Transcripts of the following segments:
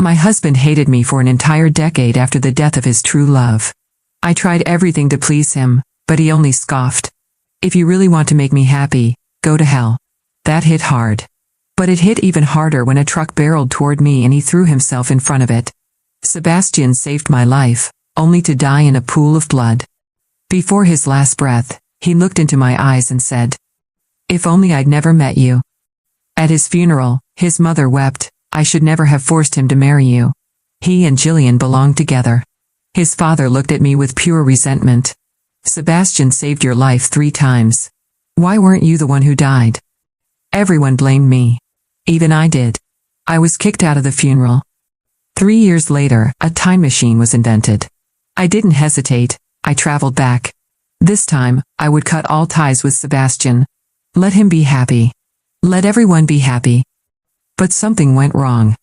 My husband hated me for an entire decade after the death of his true love. I tried everything to please him, but he only scoffed. If you really want to make me happy, go to hell. That hit hard. But it hit even harder when a truck barreled toward me and he threw himself in front of it. Sebastian saved my life, only to die in a pool of blood. Before his last breath, he looked into my eyes and said, "If only I'd never met you." At his funeral, his mother wept, "I should never have forced him to marry you. He and Jillian belonged together." His father looked at me with pure resentment. "Sebastian saved your life 3 times. Why weren't you the one who died?" Everyone blamed me. Even I did. I was kicked out of the funeral. 3 years later, a time machine was invented. I didn't hesitate, I traveled back. This time, I would cut all ties with Sebastian. Let him be happy. Let everyone be happy. But something went wrong.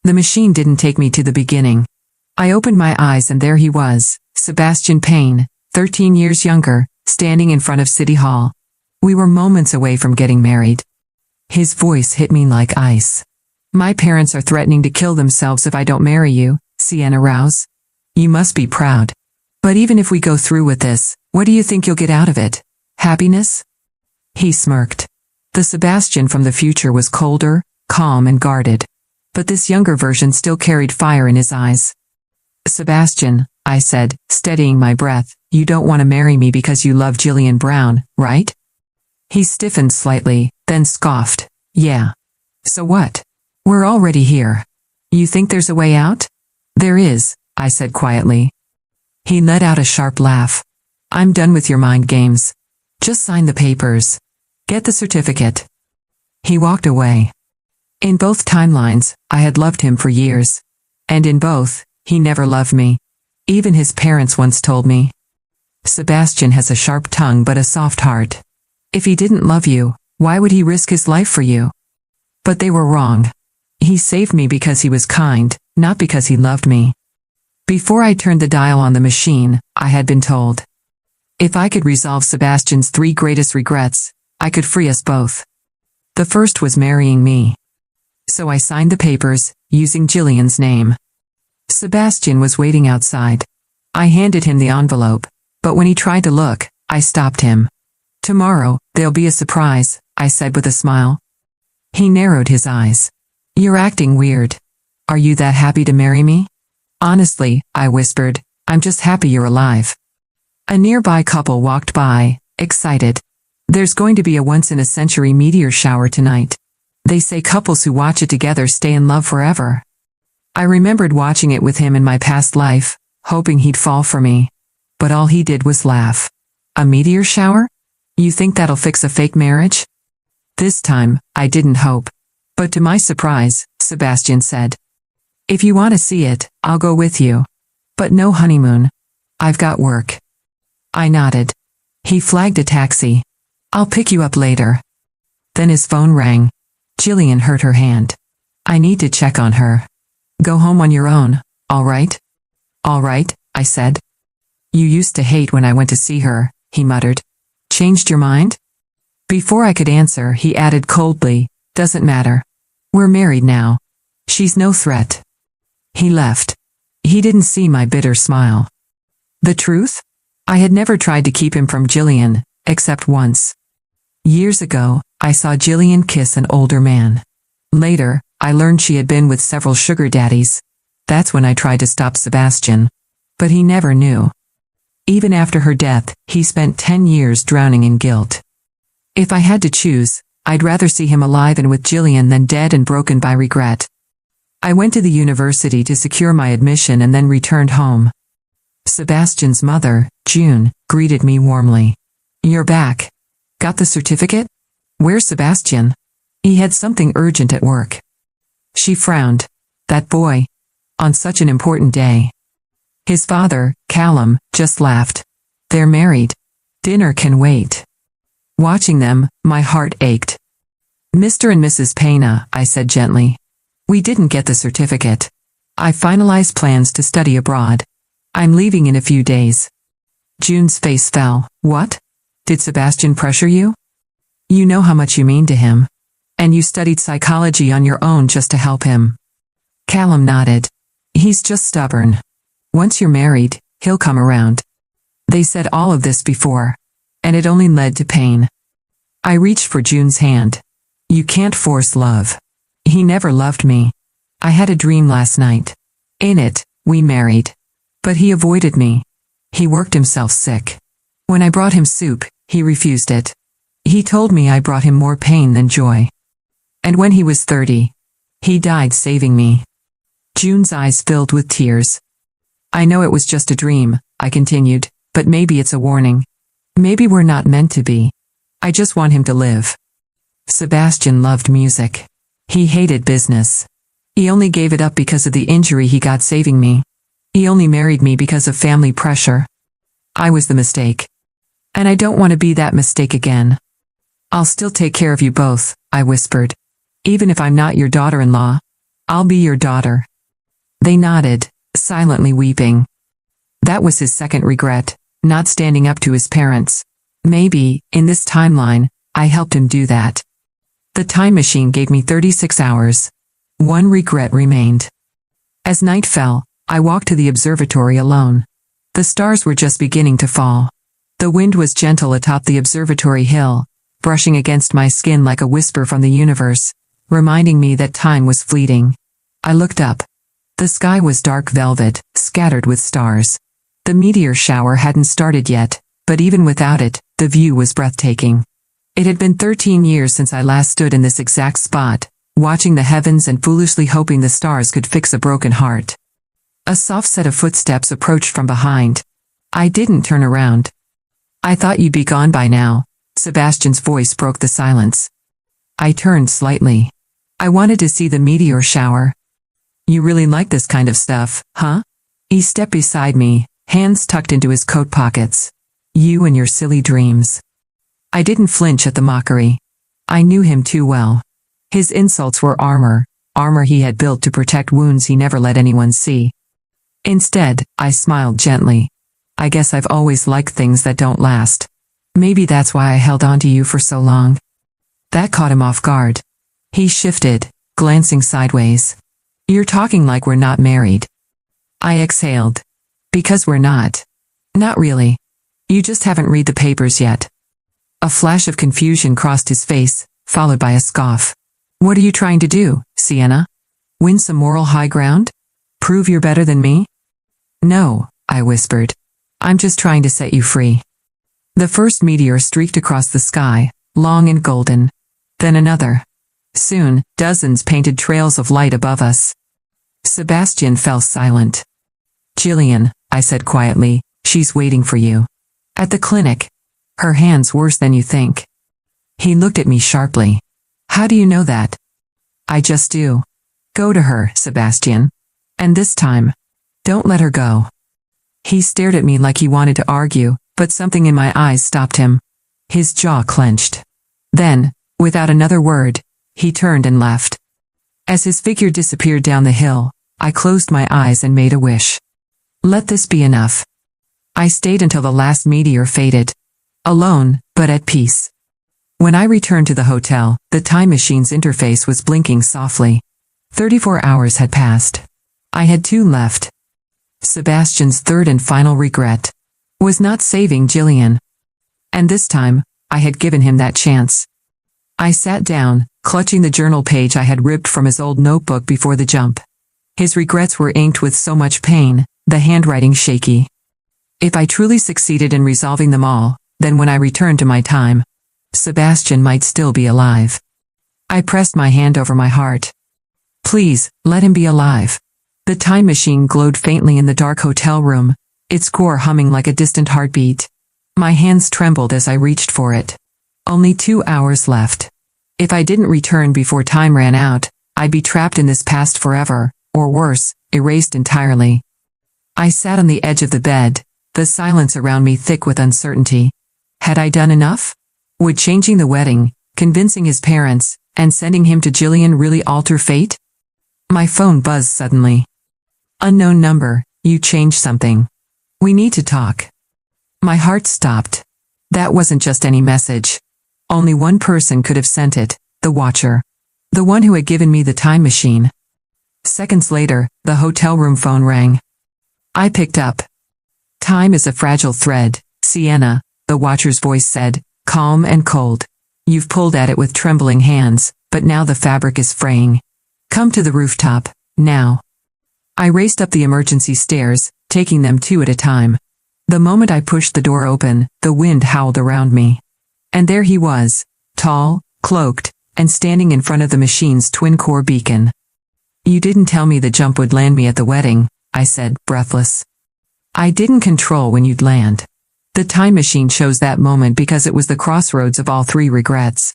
The machine didn't take me to the beginning. I opened my eyes and there he was, Sebastian Payne, 13 years younger, standing in front of City Hall. We were moments away from getting married. His voice hit me like ice. "My parents are threatening to kill themselves if I don't marry you, Sienna Rouse. You must be proud. But even if we go through with this, what do you think you'll get out of it? Happiness?" He smirked. The Sebastian from the future was colder, calm and guarded. But this younger version still carried fire in his eyes. "Sebastian," I said, steadying my breath, "you don't want to marry me because you love Jillian Brown, right?" He stiffened slightly, then scoffed. "Yeah. So what? We're already here. You think there's a way out?" "There is," I said quietly. He let out a sharp laugh. "I'm done with your mind games. Just sign the papers. Get the certificate." He walked away. In both timelines, I had loved him for years. And in both, he never loved me. Even his parents once told me, "Sebastian has a sharp tongue but a soft heart. If he didn't love you, why would he risk his life for you?" But they were wrong. He saved me because he was kind, not because he loved me. Before I turned the dial on the machine, I had been told, if I could resolve Sebastian's 3 greatest regrets, I could free us both. The first was marrying me. So I signed the papers, using Jillian's name. Sebastian was waiting outside. I handed him the envelope, but when he tried to look, I stopped him. "Tomorrow, there'll be a surprise," I said with a smile. He narrowed his eyes. "You're acting weird. Are you that happy to marry me?" "Honestly," I whispered, "I'm just happy you're alive." A nearby couple walked by, excited. "There's going to be a once-in-a-century meteor shower tonight. They say couples who watch it together stay in love forever." I remembered watching it with him in my past life, hoping he'd fall for me. But all he did was laugh. "A meteor shower? You think that'll fix a fake marriage?" This time, I didn't hope. But to my surprise, Sebastian said, "If you want to see it, I'll go with you. But no honeymoon. I've got work." I nodded. He flagged a taxi. "I'll pick you up later." Then his phone rang. Jillian hurt her hand. "I need to check on her. Go home on your own, all right?" "All right," I said. "You used to hate when I went to see her," he muttered. "Changed your mind?" Before I could answer, he added coldly, "Doesn't matter. We're married now. She's no threat." He left. He didn't see my bitter smile. The truth? I had never tried to keep him from Jillian, except once. Years ago, I saw Jillian kiss an older man. Later, I learned she had been with several sugar daddies. That's when I tried to stop Sebastian. But he never knew. Even after her death, he spent 10 years drowning in guilt. If I had to choose, I'd rather see him alive and with Jillian than dead and broken by regret. I went to the university to secure my admission and then returned home. Sebastian's mother, June, greeted me warmly. "You're back. Got the certificate? Where's Sebastian?" He had something urgent at work. She frowned. That boy. On such an important day. His father, Callum, just laughed. They're married. Dinner can wait. Watching them, my heart ached. "Mr. and Mrs. Payne," I said gently. "We didn't get the certificate. I finalized plans to study abroad. I'm leaving in a few days." June's face fell. "What? Did Sebastian pressure you? You know how much you mean to him. And you studied psychology on your own just to help him." Callum nodded. He's just stubborn. Once you're married, he'll come around. They said all of this before, and it only led to pain. I reached for June's hand. You can't force love. He never loved me. I had a dream last night. In it, we married. But he avoided me. He worked himself sick. When I brought him soup, he refused it. He told me I brought him more pain than joy. And when he was 30, he died saving me. June's eyes filled with tears. I know it was just a dream, I continued, but maybe it's a warning. Maybe we're not meant to be. I just want him to live. Sebastian loved music. He hated business. He only gave it up because of the injury he got saving me. He only married me because of family pressure. I was the mistake. And I don't want to be that mistake again. I'll still take care of you both, I whispered. Even if I'm not your daughter-in-law, I'll be your daughter. They nodded, silently weeping. That was his second regret, not standing up to his parents. Maybe, in this timeline, I helped him do that. The time machine gave me 36 hours. One regret remained. As night fell, I walked to the observatory alone. The stars were just beginning to fall. The wind was gentle atop the observatory hill, brushing against my skin like a whisper from the universe, reminding me that time was fleeting. I looked up. The sky was dark velvet, scattered with stars. The meteor shower hadn't started yet, but even without it, the view was breathtaking. It had been 13 years since I last stood in this exact spot, watching the heavens and foolishly hoping the stars could fix a broken heart. A soft set of footsteps approached from behind. I didn't turn around. I thought you'd be gone by now. Sebastian's voice broke the silence. I turned slightly. I wanted to see the meteor shower. You really like this kind of stuff, huh? He stepped beside me, hands tucked into his coat pockets. You and your silly dreams. I didn't flinch at the mockery. I knew him too well. His insults were armor he had built to protect wounds he never let anyone see. Instead, I smiled gently. I guess I've always liked things that don't last. Maybe that's why I held on to you for so long. That caught him off guard. He shifted, glancing sideways. You're talking like we're not married. I exhaled. Because we're not. Not really. You just haven't read the papers yet. A flash of confusion crossed his face, followed by a scoff. What are you trying to do, Sienna? Win some moral high ground? Prove you're better than me? No, I whispered. I'm just trying to set you free. The first meteor streaked across the sky, long and golden. Then another. Soon, dozens painted trails of light above us. Sebastian fell silent. Jillian, I said quietly, she's waiting for you. At the clinic. Her hand's worse than you think. He looked at me sharply. How do you know that? I just do. Go to her, Sebastian. And this time, don't let her go. He stared at me like he wanted to argue, but something in my eyes stopped him. His jaw clenched. Then, without another word, he turned and left. As his figure disappeared down the hill, I closed my eyes and made a wish. Let this be enough. I stayed until the last meteor faded. Alone, but at peace. When I returned to the hotel, the time machine's interface was blinking softly. 34 hours had passed. I had 2 left. Sebastian's third and final regret was not saving Jillian. And this time, I had given him that chance. I sat down, clutching the journal page I had ripped from his old notebook before the jump. His regrets were inked with so much pain, the handwriting shaky. If I truly succeeded in resolving them all, then when I returned to my time, Sebastian might still be alive. I pressed my hand over my heart. Please, let him be alive. The time machine glowed faintly in the dark hotel room, its core humming like a distant heartbeat. My hands trembled as I reached for it. Only 2 hours left. If I didn't return before time ran out, I'd be trapped in this past forever, or worse, erased entirely. I sat on the edge of the bed, the silence around me thick with uncertainty. Had I done enough? Would changing the wedding, convincing his parents, and sending him to Jillian really alter fate? My phone buzzed suddenly. Unknown number, you changed something. We need to talk. My heart stopped. That wasn't just any message. Only one person could have sent it, the Watcher. The one who had given me the time machine. Seconds later, the hotel room phone rang. I picked up. Time is a fragile thread, Sienna, the watcher's voice said, calm and cold. You've pulled at it with trembling hands, but now the fabric is fraying. Come to the rooftop, now. I raced up the emergency stairs, taking them two at a time. The moment I pushed the door open, the wind howled around me. And there he was, tall, cloaked, and standing in front of the machine's twin-core beacon. You didn't tell me the jump would land me at the wedding, I said, breathless. I didn't control when you'd land. The time machine chose that moment because it was the crossroads of all three regrets.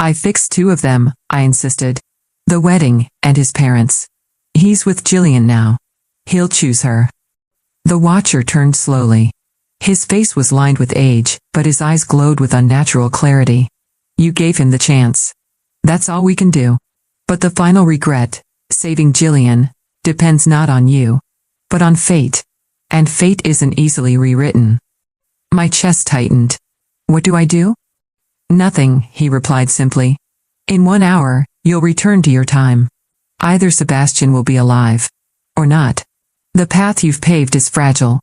I fixed two of them, I insisted. The wedding, and his parents. He's with Jillian now. He'll choose her. The watcher turned slowly. His face was lined with age, but his eyes glowed with unnatural clarity. You gave him the chance. That's all we can do. But the final regret, saving Jillian, depends not on you, but on fate. And fate isn't easily rewritten. My chest tightened. What do I do? Nothing, he replied simply. In 1 hour, you'll return to your time. Either Sebastian will be alive, or not. The path you've paved is fragile.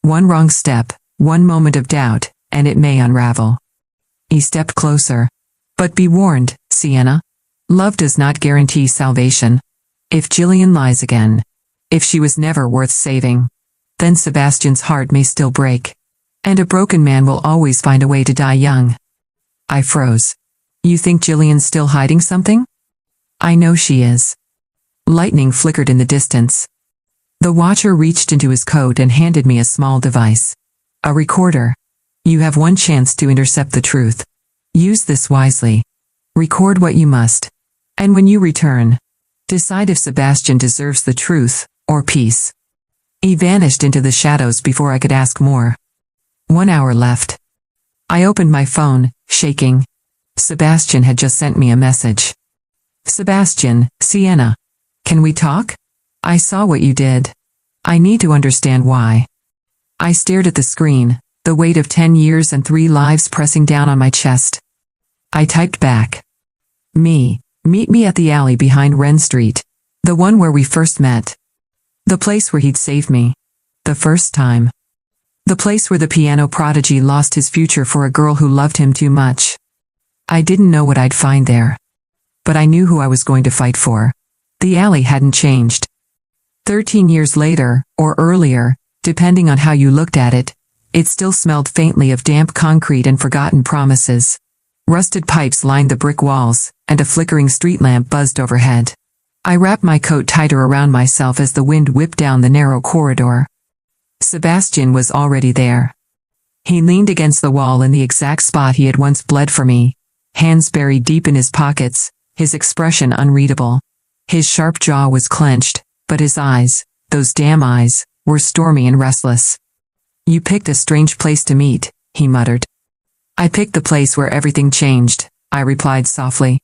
One wrong step, one moment of doubt, and it may unravel. He stepped closer. But be warned, Sienna. Love does not guarantee salvation. If Jillian lies again, if she was never worth saving, then Sebastian's heart may still break. And a broken man will always find a way to die young. I froze. You think Jillian's still hiding something? I know she is. Lightning flickered in the distance. The watcher reached into his coat and handed me a small device. A recorder. You have one chance to intercept the truth. Use this wisely. Record what you must. And when you return, decide if Sebastian deserves the truth, or peace. He vanished into the shadows before I could ask more. 1 hour left. I opened my phone, shaking. Sebastian had just sent me a message. Sebastian, Sienna. Can we talk? I saw what you did. I need to understand why. I stared at the screen, the weight of 10 years and 3 lives pressing down on my chest. I typed back. Meet me at the alley behind Wren Street. The one where we first met. The place where he'd saved me. The first time. The place where the piano prodigy lost his future for a girl who loved him too much. I didn't know what I'd find there. But I knew who I was going to fight for. The alley hadn't changed. 13 years later, or earlier, depending on how you looked at it, it still smelled faintly of damp concrete and forgotten promises. Rusted pipes lined the brick walls, and a flickering street lamp buzzed overhead. I wrapped my coat tighter around myself as the wind whipped down the narrow corridor. Sebastian was already there. He leaned against the wall in the exact spot he had once bled for me, hands buried deep in his pockets, his expression unreadable. His sharp jaw was clenched, but his eyes, those damn eyes, were stormy and restless. You picked a strange place to meet, he muttered. I picked the place where everything changed, I replied softly.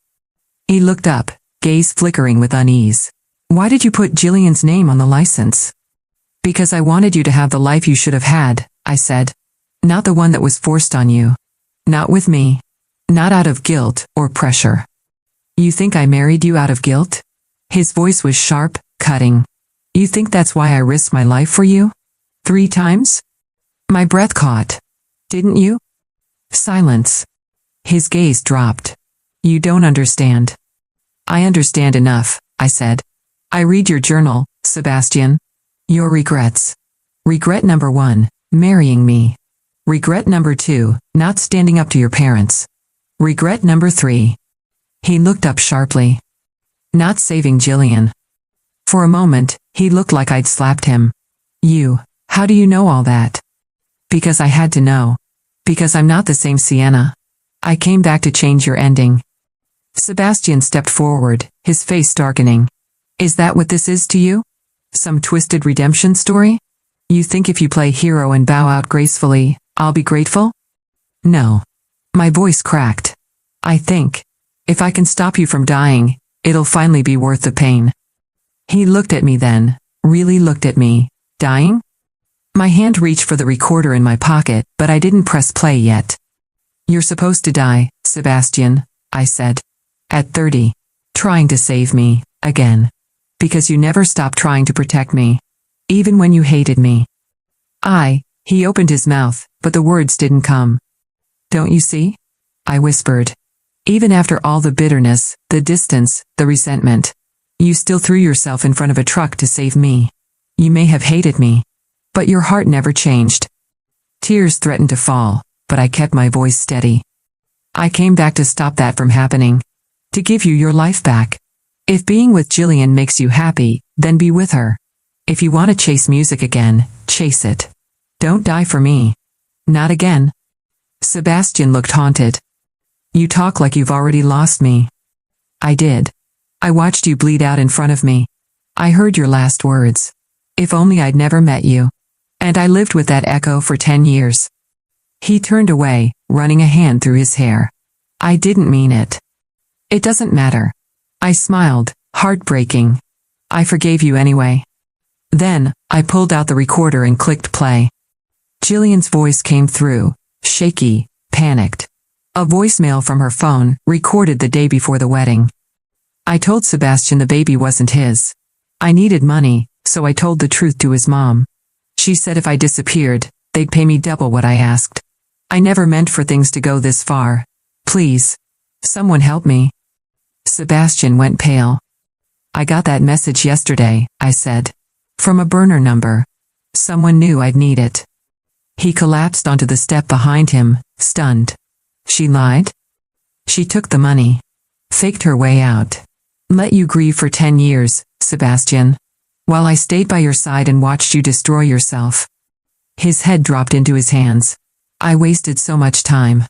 He looked up, gaze flickering with unease. Why did you put Jillian's name on the license? Because I wanted you to have the life you should have had, I said. Not the one that was forced on you. Not with me. Not out of guilt or pressure. You think I married you out of guilt? His voice was sharp, cutting. You think that's why I risked my life for you? 3 times? My breath caught. Didn't you? Silence. His gaze dropped. You don't understand. I understand enough, I said. I read your journal, Sebastian. Your regrets. Regret number 1, marrying me. Regret number 2, not standing up to your parents. Regret number 3. He looked up sharply. Not saving Jillian. For a moment, he looked like I'd slapped him. How do you know all that? Because I had to know. Because I'm not the same Sienna. I came back to change your ending. Sebastian stepped forward, his face darkening. Is that what this is to you? Some twisted redemption story? You think if you play hero and bow out gracefully, I'll be grateful? No. My voice cracked. I think, if I can stop you from dying, it'll finally be worth the pain. He looked at me then, really looked at me. Dying? My hand reached for the recorder in my pocket, but I didn't press play yet. You're supposed to die, Sebastian, I said. At 30. Trying to save me, again. Because you never stopped trying to protect me. Even when you hated me. He opened his mouth, but the words didn't come. Don't you see? I whispered. Even after all the bitterness, the distance, the resentment, you still threw yourself in front of a truck to save me. You may have hated me, but your heart never changed. Tears threatened to fall, but I kept my voice steady. I came back to stop that from happening. To give you your life back. If being with Jillian makes you happy, then be with her. If you want to chase music again, chase it. Don't die for me. Not again. Sebastian looked haunted. You talk like you've already lost me. I did. I watched you bleed out in front of me. I heard your last words. If only I'd never met you. And I lived with that echo for 10 years. He turned away, running a hand through his hair. I didn't mean it. It doesn't matter. I smiled, heartbreaking. I forgave you anyway. Then, I pulled out the recorder and clicked play. Jillian's voice came through, shaky, panicked. A voicemail from her phone, recorded the day before the wedding. I told Sebastian the baby wasn't his. I needed money, so I told the truth to his mom. She said if I disappeared, they'd pay me double what I asked. I never meant for things to go this far. Please. Someone help me. Sebastian went pale. I got that message yesterday, I said. From a burner number. Someone knew I'd need it. He collapsed onto the step behind him, stunned. She lied? She took the money. Faked her way out. Let you grieve for 10 years, Sebastian. While I stayed by your side and watched you destroy yourself. His head dropped into his hands. I wasted so much time.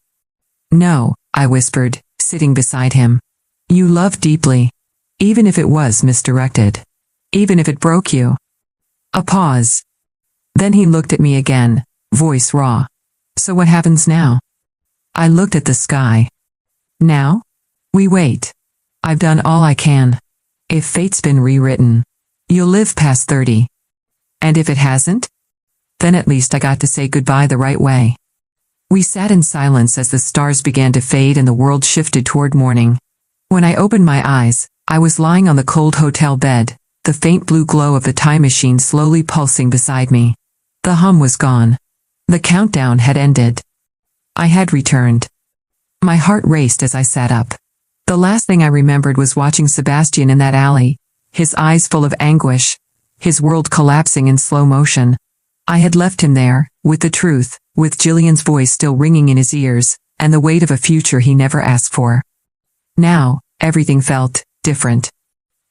No, I whispered, sitting beside him. You loved deeply. Even if it was misdirected. Even if it broke you. A pause. Then he looked at me again, voice raw. So what happens now? I looked at the sky. Now? We wait. I've done all I can. If fate's been rewritten, you'll live past 30. And if it hasn't? Then at least I got to say goodbye the right way. We sat in silence as the stars began to fade and the world shifted toward morning. When I opened my eyes, I was lying on the cold hotel bed, the faint blue glow of the time machine slowly pulsing beside me. The hum was gone. The countdown had ended. I had returned. My heart raced as I sat up. The last thing I remembered was watching Sebastian in that alley, his eyes full of anguish, his world collapsing in slow motion. I had left him there, with the truth, with Jillian's voice still ringing in his ears, and the weight of a future he never asked for. Now, everything felt different.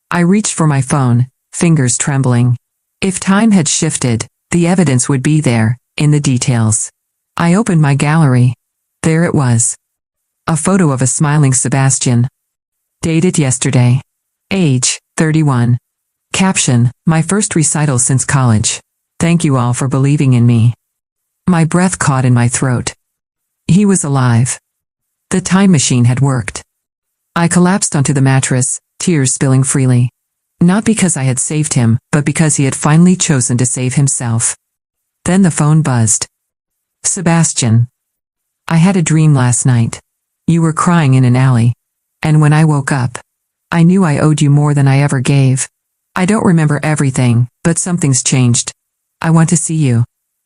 I reached for my phone, fingers trembling. If time had shifted, the evidence would be there, in the details. I opened my gallery. There it was. A photo of a smiling Sebastian. Dated yesterday. Age, 31. Caption, my first recital since college. Thank you all for believing in me. My breath caught in my throat. He was alive. The time machine had worked. I collapsed onto the mattress, tears spilling freely. Not because I had saved him, but because he had finally chosen to save himself. Then the phone buzzed. Sebastian. I had a dream last night. You were crying in an alley. And when I woke up, I knew I owed you more than I ever gave. I don't remember everything, but something's changed. I want to see you.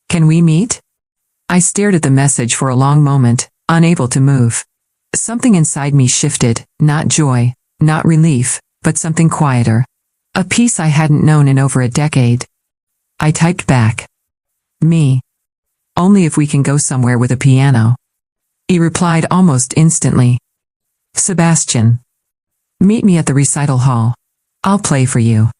Can we meet? I stared at the message for a long moment, unable to move. Something inside me shifted, not joy, not relief, but something quieter. A peace I hadn't known in over a decade. I typed back. Me. Only if we can go somewhere with a piano. He replied almost instantly. Sebastian. Meet me at the recital hall. I'll play for you.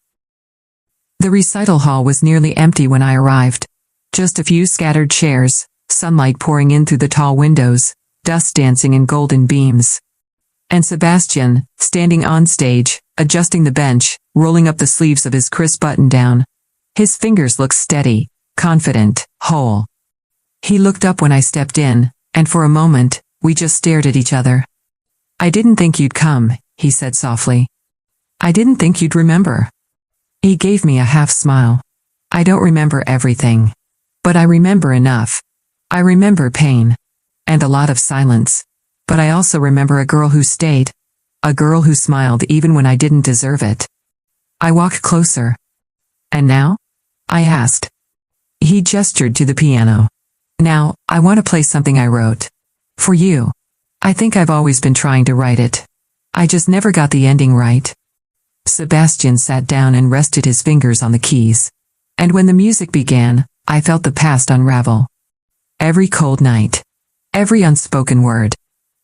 The recital hall was nearly empty when I arrived. Just a few scattered chairs, sunlight pouring in through the tall windows, dust dancing in golden beams. And Sebastian, standing on stage, adjusting the bench, rolling up the sleeves of his crisp button-down. His fingers looked steady, confident, whole. He looked up when I stepped in, and for a moment, we just stared at each other. I didn't think you'd come, he said softly. I didn't think you'd remember. He gave me a half smile. I don't remember everything. But I remember enough. I remember pain. And a lot of silence. But I also remember a girl who stayed. A girl who smiled even when I didn't deserve it. I walked closer. And now? I asked. He gestured to the piano. Now, I want to play something I wrote. For you. I think I've always been trying to write it. I just never got the ending right. Sebastian sat down and rested his fingers on the keys. And when the music began, I felt the past unravel. Every cold night. Every unspoken word.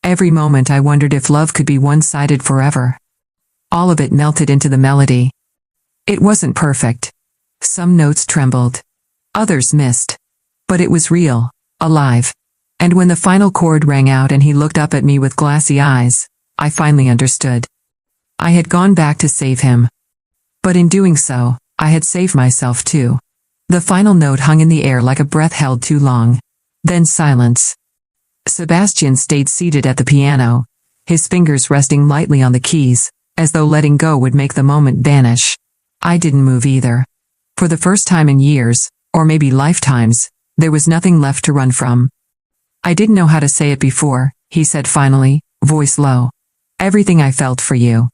Every moment I wondered if love could be one-sided forever. All of it melted into the melody. It wasn't perfect. Some notes trembled. Others missed. But it was real, alive. And when the final chord rang out and he looked up at me with glassy eyes, I finally understood. I had gone back to save him. But in doing so, I had saved myself too. The final note hung in the air like a breath held too long. Then silence. Sebastian stayed seated at the piano, his fingers resting lightly on the keys, as though letting go would make the moment vanish. I didn't move either. For the first time in years, or maybe lifetimes, there was nothing left to run from. I didn't know how to say it before, he said finally, voice low. Everything I felt for you.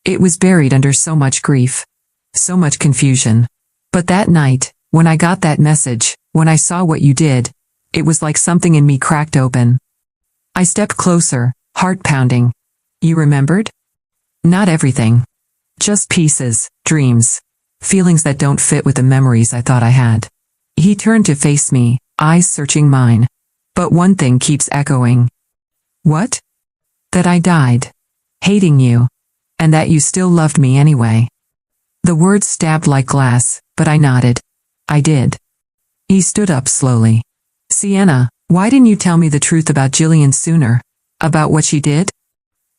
It was buried under so much grief. So much confusion. But that night, when I got that message, when I saw what you did, it was like something in me cracked open. I stepped closer, heart pounding. You remembered? Not everything. Just pieces, dreams, feelings that don't fit with the memories I thought I had. He turned to face me, eyes searching mine. But one thing keeps echoing. What? That I died. Hating you. And that you still loved me anyway. The words stabbed like glass, but I nodded. I did. He stood up slowly. Sienna, why didn't you tell me the truth about Jillian sooner? About what she did?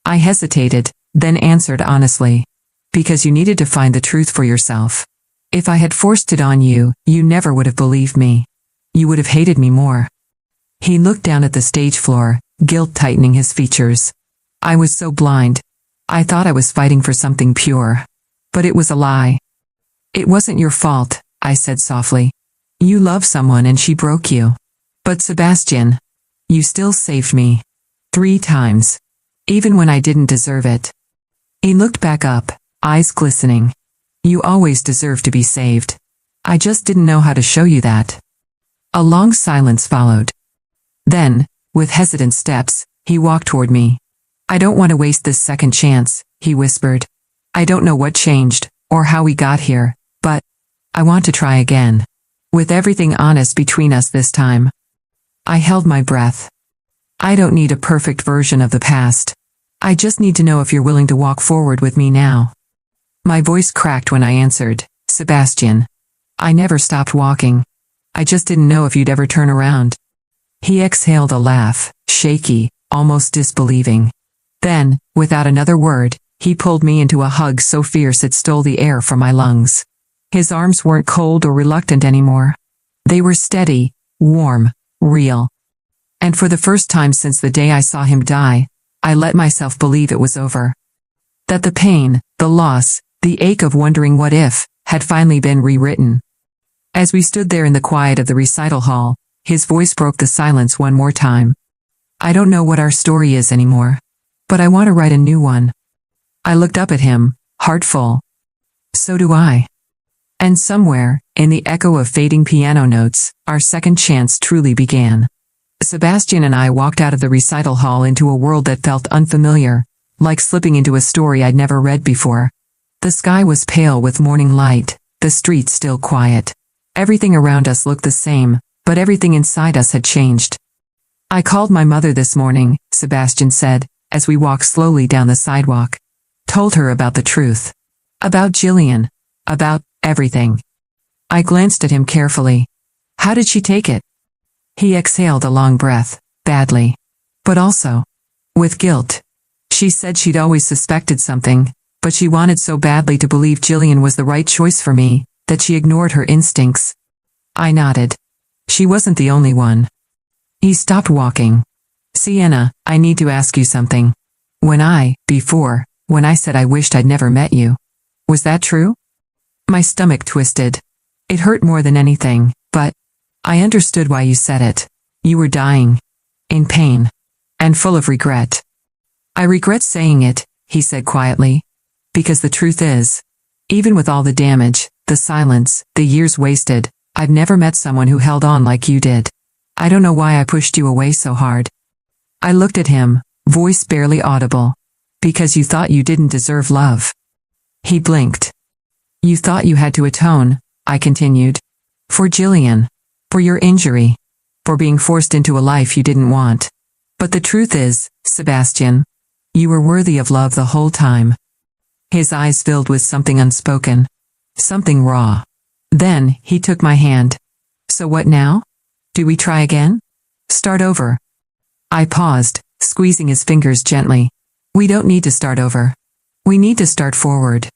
I hesitated, then answered honestly. Because you needed to find the truth for yourself. If I had forced it on you, you never would have believed me. You would have hated me more. He looked down at the stage floor, guilt tightening his features. I was so blind. I thought I was fighting for something pure. But it was a lie. It wasn't your fault, I said softly. You loved someone and she broke you. But Sebastian, you still saved me. 3 times. Even when I didn't deserve it. He looked back up, eyes glistening. You always deserve to be saved. I just didn't know how to show you that. A long silence followed. Then, with hesitant steps, he walked toward me. I don't want to waste this second chance, he whispered. I don't know what changed, or how we got here, but I want to try again. With everything honest between us this time. I held my breath. I don't need a perfect version of the past. I just need to know if you're willing to walk forward with me now. My voice cracked when I answered, Sebastian. I never stopped walking. I just didn't know if you'd ever turn around. He exhaled a laugh, shaky, almost disbelieving. Then, without another word, he pulled me into a hug so fierce it stole the air from my lungs. His arms weren't cold or reluctant anymore. They were steady, warm, real. And for the first time since the day I saw him die, I let myself believe it was over. That the pain, the loss, the ache of wondering what if, had finally been rewritten. As we stood there in the quiet of the recital hall, his voice broke the silence one more time. I don't know what our story is anymore. But I want to write a new one. I looked up at him, heart full. So do I. And somewhere, in the echo of fading piano notes, our second chance truly began. Sebastian and I walked out of the recital hall into a world that felt unfamiliar, like slipping into a story I'd never read before. The sky was pale with morning light, the streets still quiet. Everything around us looked the same, but everything inside us had changed. I called my mother this morning, Sebastian said, as we walked slowly down the sidewalk. Told her about the truth. About Jillian. About everything. I glanced at him carefully. How did she take it? He exhaled a long breath, badly. But also, with guilt. She said she'd always suspected something, but she wanted so badly to believe Jillian was the right choice for me, that she ignored her instincts. I nodded. She wasn't the only one. He stopped walking. Sienna, I need to ask you something. When I said I wished I'd never met you. Was that true? My stomach twisted. It hurt more than anything, but I understood why you said it. You were dying. In pain. And full of regret. I regret saying it, he said quietly. Because the truth is, Even with all the damage, the silence, the years wasted, I've never met someone who held on like you did. I don't know why I pushed you away so hard. I looked at him, voice barely audible. Because you thought you didn't deserve love. He blinked. You thought you had to atone, I continued. For Jillian. For your injury. For being forced into a life you didn't want. But the truth is, Sebastian, you were worthy of love the whole time. His eyes filled with something unspoken. Something raw. Then, he took my hand. So what now? Do we try again? Start over. I paused, squeezing his fingers gently. We don't need to start over. We need to start forward.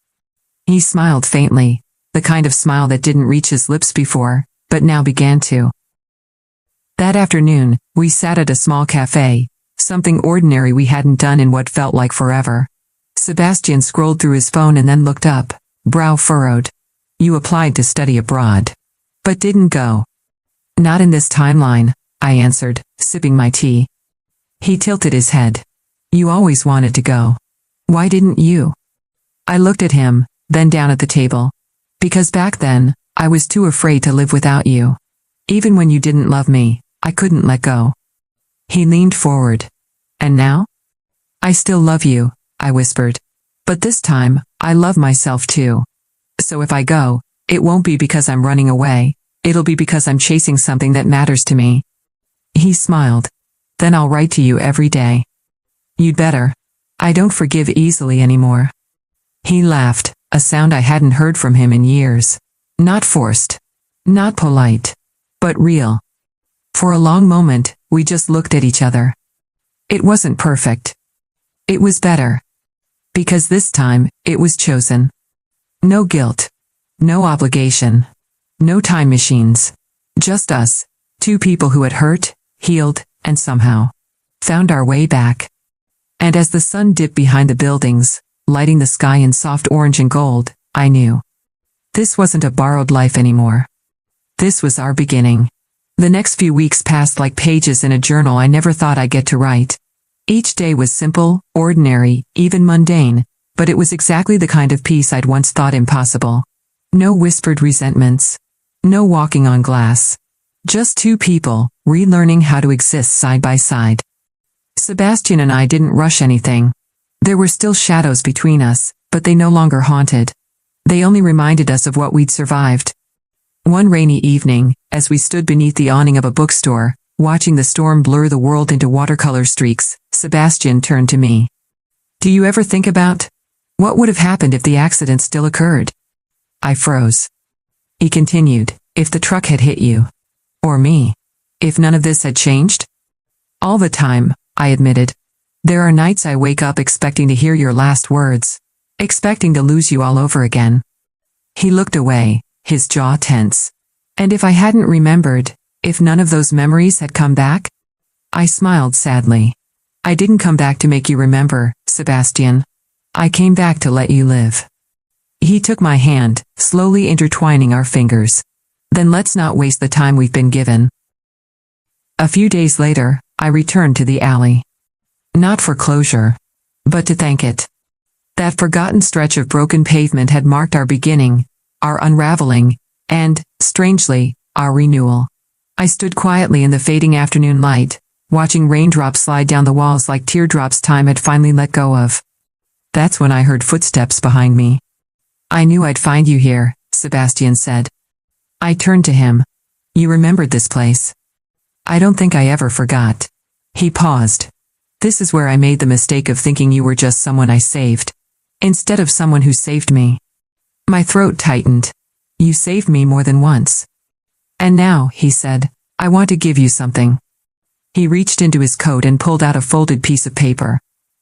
He smiled faintly, the kind of smile that didn't reach his lips before, but now began to. That afternoon, we sat at a small cafe, something ordinary we hadn't done in what felt like forever. Sebastian scrolled through his phone and then looked up, brow furrowed. You applied to study abroad. But didn't go. Not in this timeline, I answered, sipping my tea. He tilted his head. You always wanted to go. Why didn't you? I looked at him, then down at the table. Because back then, I was too afraid to live without you. Even when you didn't love me, I couldn't let go. He leaned forward. And now? I still love you, I whispered. But this time, I love myself too. So if I go, it won't be because I'm running away, it'll be because I'm chasing something that matters to me. He smiled. Then I'll write to you every day. You'd better. I don't forgive easily anymore. He laughed, a sound I hadn't heard from him in years. Not forced. Not polite. But real. For a long moment, we just looked at each other. It wasn't perfect. It was better. Because this time, it was chosen. No guilt. No obligation. No time machines. Just us, two people who had hurt, healed, and somehow found our way back. And as the sun dipped behind the buildings, lighting the sky in soft orange and gold, I knew. This wasn't a borrowed life anymore. This was our beginning. The next few weeks passed like pages in a journal I never thought I'd get to write. Each day was simple, ordinary, even mundane, but it was exactly the kind of peace I'd once thought impossible. No whispered resentments. No walking on glass. Just two people, relearning how to exist side by side. Sebastian and I didn't rush anything. There were still shadows between us, but they no longer haunted. They only reminded us of what we'd survived. One rainy evening, as we stood beneath the awning of a bookstore, watching the storm blur the world into watercolor streaks, Sebastian turned to me. Do you ever think about what would have happened if the accident still occurred? I froze. He continued, if the truck had hit you. Or me. If none of this had changed? All the time, I admitted. There are nights I wake up expecting to hear your last words. Expecting to lose you all over again. He looked away, his jaw tense. And if I hadn't remembered, if none of those memories had come back? I smiled sadly. I didn't come back to make you remember, Sebastian. I came back to let you live. He took my hand, slowly intertwining our fingers. Then let's not waste the time we've been given. A few days later, I returned to the alley. Not for closure, but to thank it. That forgotten stretch of broken pavement had marked our beginning, our unraveling, and, strangely, our renewal. I stood quietly in the fading afternoon light, watching raindrops slide down the walls like teardrops time had finally let go of. That's when I heard footsteps behind me. I knew I'd find you here, Sebastian said. I turned to him. You remembered this place. I don't think I ever forgot. He paused. This is where I made the mistake of thinking you were just someone I saved, instead of someone who saved me. My throat tightened. You saved me more than once. And now, he said, I want to give you something. He reached into his coat and pulled out a folded piece of paper.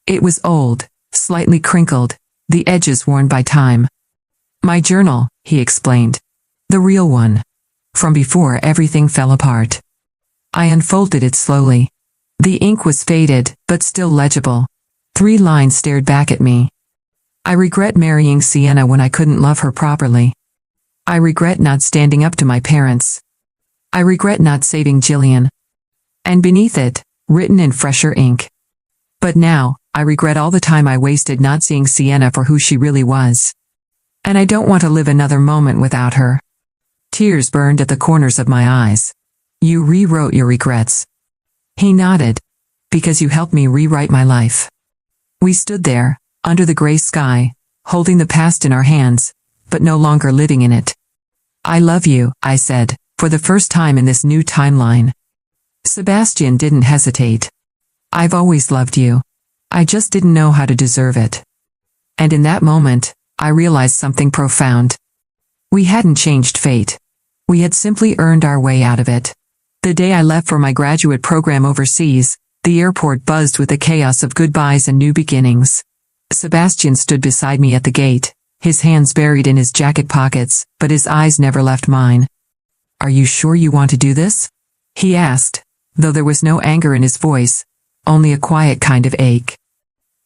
It was old, slightly crinkled, the edges worn by time. My journal, he explained. The real one. From before everything fell apart. I unfolded it slowly. The ink was faded, but still legible. 3 lines stared back at me. I regret marrying Sienna when I couldn't love her properly. I regret not standing up to my parents. I regret not saving Jillian. And beneath it, written in fresher ink. But now, I regret all the time I wasted not seeing Sienna for who she really was. And I don't want to live another moment without her. Tears burned at the corners of my eyes. You rewrote your regrets. He nodded. Because you helped me rewrite my life. We stood there, under the gray sky, holding the past in our hands, but no longer living in it. I love you, I said, for the first time in this new timeline. Sebastian didn't hesitate. I've always loved you. I just didn't know how to deserve it. And in that moment, I realized something profound. We hadn't changed fate. We had simply earned our way out of it. The day I left for my graduate program overseas, the airport buzzed with the chaos of goodbyes and new beginnings. Sebastian stood beside me at the gate, his hands buried in his jacket pockets, but his eyes never left mine. Are you sure you want to do this? He asked, though there was no anger in his voice, only a quiet kind of ache.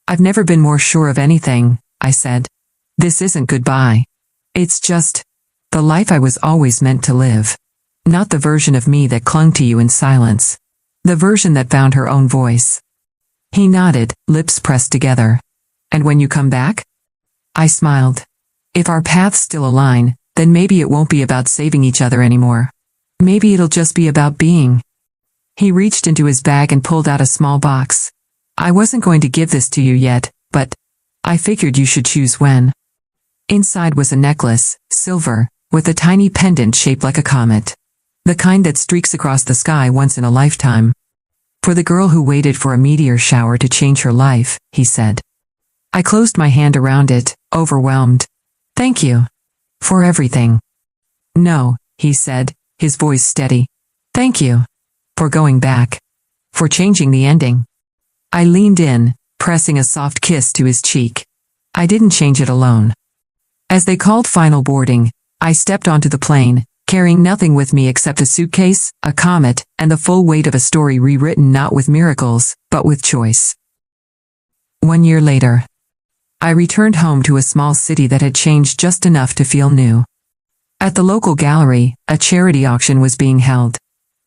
I've never been more sure of anything, I said. This isn't goodbye. It's just the life I was always meant to live. Not the version of me that clung to you in silence. The version that found her own voice. He nodded, lips pressed together. And when you come back? I smiled. If our paths still align, then maybe it won't be about saving each other anymore. Maybe it'll just be about being. He reached into his bag and pulled out a small box. I wasn't going to give this to you yet, but I figured you should choose when. Inside was a necklace, silver, with a tiny pendant shaped like a comet. The kind that streaks across the sky once in a lifetime. For the girl who waited for a meteor shower to change her life, he said. I closed my hand around it, overwhelmed. Thank you. For everything. No, he said, his voice steady. Thank you. For going back. For changing the ending. I leaned in, pressing a soft kiss to his cheek. I didn't change it alone. As they called final boarding, I stepped onto the plane, carrying nothing with me except a suitcase, a comet, and the full weight of a story rewritten not with miracles, but with choice. 1 year later, I returned home to a small city that had changed just enough to feel new. At the local gallery, a charity auction was being held.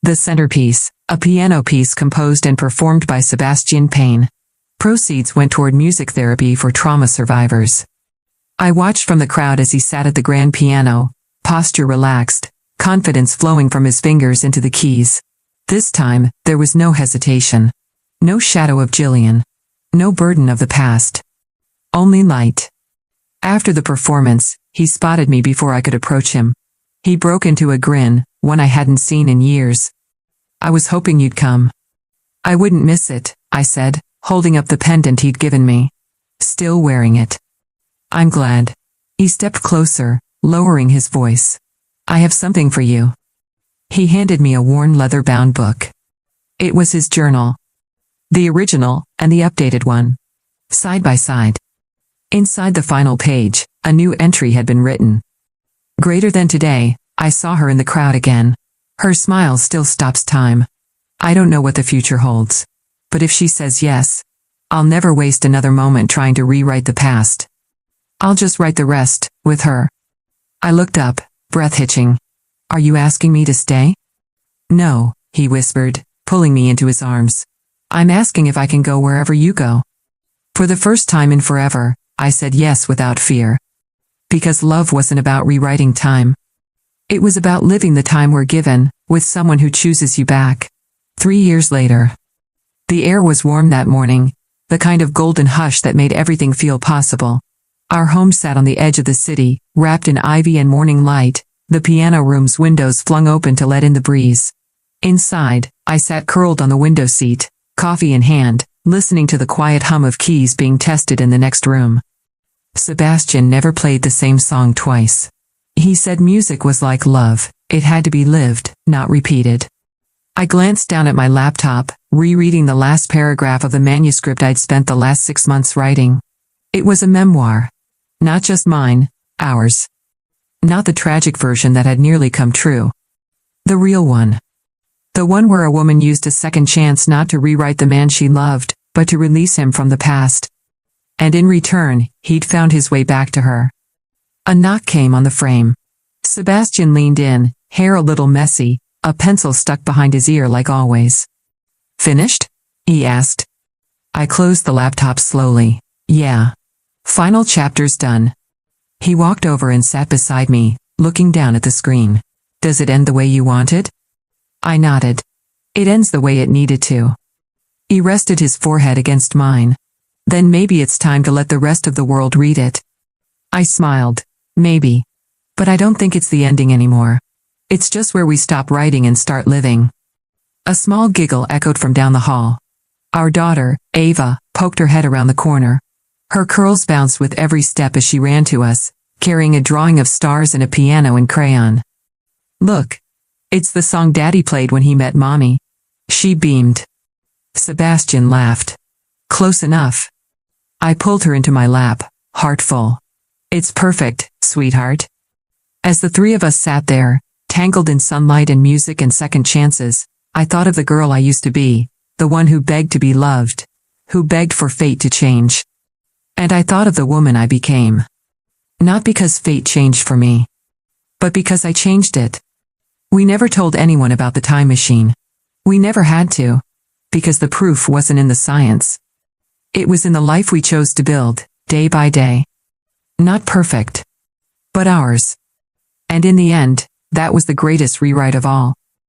The centerpiece, a piano piece composed and performed by Sebastian Payne. Proceeds went toward music therapy for trauma survivors. I watched from the crowd as he sat at the grand piano, posture relaxed, confidence flowing from his fingers into the keys. This time, there was no hesitation. No shadow of Jillian. No burden of the past. Only light. After the performance, he spotted me before I could approach him. He broke into a grin, one I hadn't seen in years. I was hoping you'd come. I wouldn't miss it, I said, holding up the pendant he'd given me. Still wearing it. I'm glad. He stepped closer, lowering his voice. I have something for you. He handed me a worn leather-bound book. It was his journal. The original, and the updated one. Side by side. Inside the final page, a new entry had been written. Greater than today, I saw her in the crowd again. Her smile still stops time. I don't know what the future holds. But if she says yes, I'll never waste another moment trying to rewrite the past. I'll just write the rest, with her. I looked up, breath hitching. Are you asking me to stay? No, he whispered, pulling me into his arms. I'm asking if I can go wherever you go. For the first time in forever, I said yes without fear. Because love wasn't about rewriting time. It was about living the time we're given, with someone who chooses you back. 3 years later. The air was warm that morning, the kind of golden hush that made everything feel possible. Our home sat on the edge of the city, wrapped in ivy and morning light, the piano room's windows flung open to let in the breeze. Inside, I sat curled on the window seat, coffee in hand, listening to the quiet hum of keys being tested in the next room. Sebastian never played the same song twice. He said music was like love, it had to be lived, not repeated. I glanced down at my laptop, rereading the last paragraph of the manuscript I'd spent the last 6 months writing. It was a memoir. Not just mine, ours. Not the tragic version that had nearly come true. The real one. The one where a woman used a second chance not to rewrite the man she loved, but to release him from the past. And in return, he'd found his way back to her. A knock came on the frame. Sebastian leaned in, hair a little messy, a pencil stuck behind his ear like always. Finished? He asked. I closed the laptop slowly. Yeah. Final chapter's done. He walked over and sat beside me, looking down at the screen. Does it end the way you want it? I nodded. It ends the way it needed to. He rested his forehead against mine. Then maybe it's time to let the rest of the world read it. I smiled. Maybe. But I don't think it's the ending anymore. It's just where we stop writing and start living. A small giggle echoed from down the hall. Our daughter, Ava, poked her head around the corner. Her curls bounced with every step as she ran to us, carrying a drawing of stars and a piano and crayon. Look. It's the song Daddy played when he met Mommy. She beamed. Sebastian laughed. Close enough. I pulled her into my lap, heart full. It's perfect, sweetheart. As the three of us sat there, tangled in sunlight and music and second chances, I thought of the girl I used to be, the one who begged to be loved, who begged for fate to change. And I thought of the woman I became. Not because fate changed for me, but because I changed it. We never told anyone about the time machine. We never had to, because the proof wasn't in the science. It was in the life we chose to build, day by day. Not perfect, but ours. And in the end, that was the greatest rewrite of all.